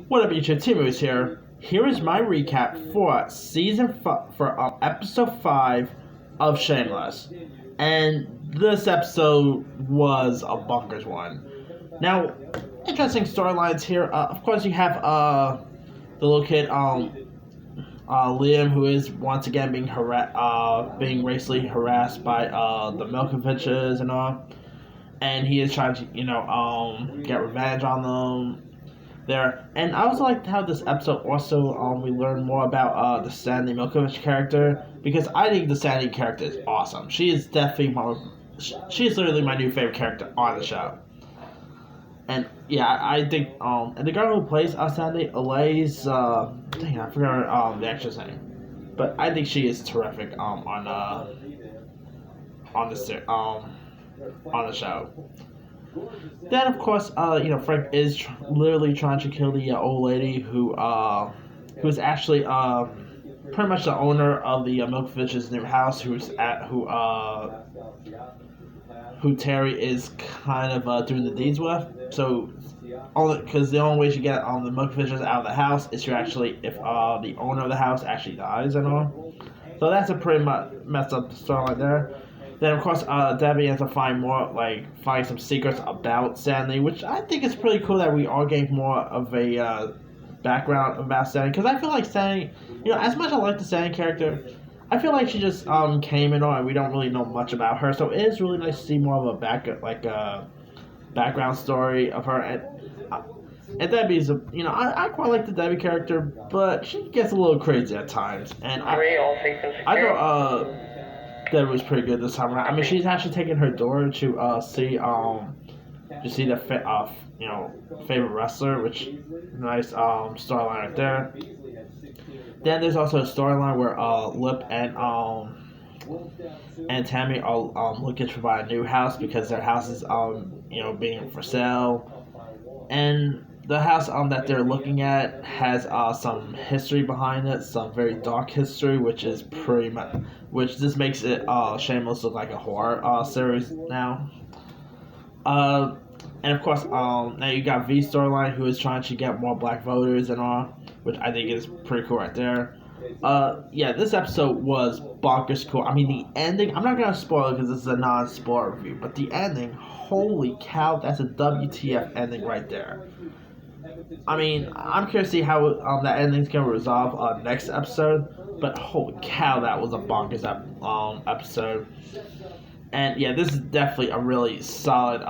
What up, YouTube? Timu here. Here is my recap for episode 5 of Shameless, and this episode was a bonkers one. Now, interesting storylines here. Of course, you have the little kid Liam, who is once again being racially harassed by the Milkoviches and all, and he is trying to get revenge on them there. And I also liked how this episode also we learned more about the Sandy Milkovich character, because I think the Sandy character is awesome. She is definitely she is literally my new favorite character on the show. And yeah, I think and the girl who plays Sandy, Elise, dang, I forgot the actress name, but I think she is terrific on the show. Then, of course, Frank is literally trying to kill the old lady who's actually pretty much the owner of the Milkovich's new house, who Terry is kind of doing the deeds with. So, because the only way to get the Milkoviches out of the house is to actually, if the owner of the house actually dies and all. So that's a pretty much messed up storyline there. Then, of course, Debbie has to find some secrets about Sandy, which I think is pretty cool that we are getting more of a background about Sandy. Because I feel like Sandy, as much as I like the Sandy character, I feel like she just came in on and we don't really know much about her. So it is really nice to see more of a background story of her. And Debbie's, I quite like the Debbie character, but she gets a little crazy at times. And I thought that was pretty good this time around. I mean, she's actually taking her daughter to see the favorite wrestler, which nice storyline right there. Then there's also a storyline where Lip and Tammy are looking to buy a new house because their house is being for sale, and the house that they're looking at has some history behind it, some very dark history, which this makes it Shameless look like a horror series now. And of course, now you got V's storyline, who is trying to get more black voters and all, which I think is pretty cool right there. Yeah, this episode was bonkers cool. I mean, the ending, I'm not going to spoil it because this is a non-spoiler review, but the ending, holy cow, that's a WTF ending right there. I mean, I'm curious to see how that ending's going to resolve next episode, but holy cow, that was a bonkers episode. And yeah, this is definitely a really solid,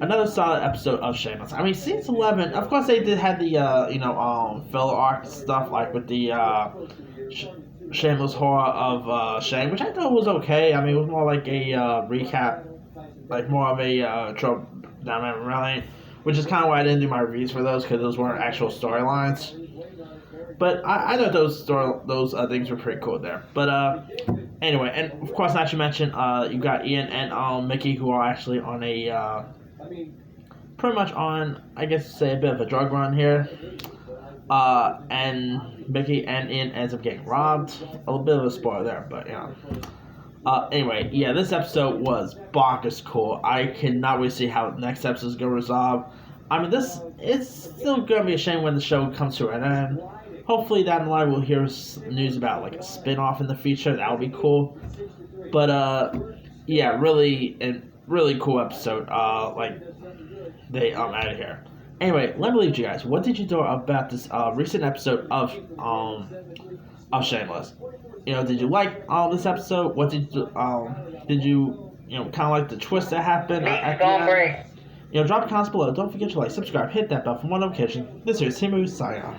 another solid episode of Shameless. I mean, season 11, of course, they did have the, filler arc stuff, like with the Shameless Horror of Shame, which I thought was okay. I mean, it was more like a recap, like more of a trope down memory, which is kind of why I didn't do my reviews for those, because those weren't actual storylines. But I thought those things were pretty cool there. But anyway, and of course, not to mention, you got Ian and Mickey, who are actually on a pretty much on, I guess, say a bit of a drug run here. And Mickey and Ian ends up getting robbed. A little bit of a spoiler there, but anyway, yeah, this episode was bonkers cool. I cannot wait to see how the next episode is going to resolve. I mean, it's still going to be a shame when the show comes to an end. Hopefully down the line we'll hear news about like a spin-off in the future. That would be cool. But yeah, really cool episode. Like they out of here. Anyway, let me leave you guys. What did you think about this recent episode of Shameless? Did you like this episode? What did you kind of like the twist that happened at the end? Drop a comment below. Don't forget to like, subscribe, hit that bell for more notifications. This is Timu signing off.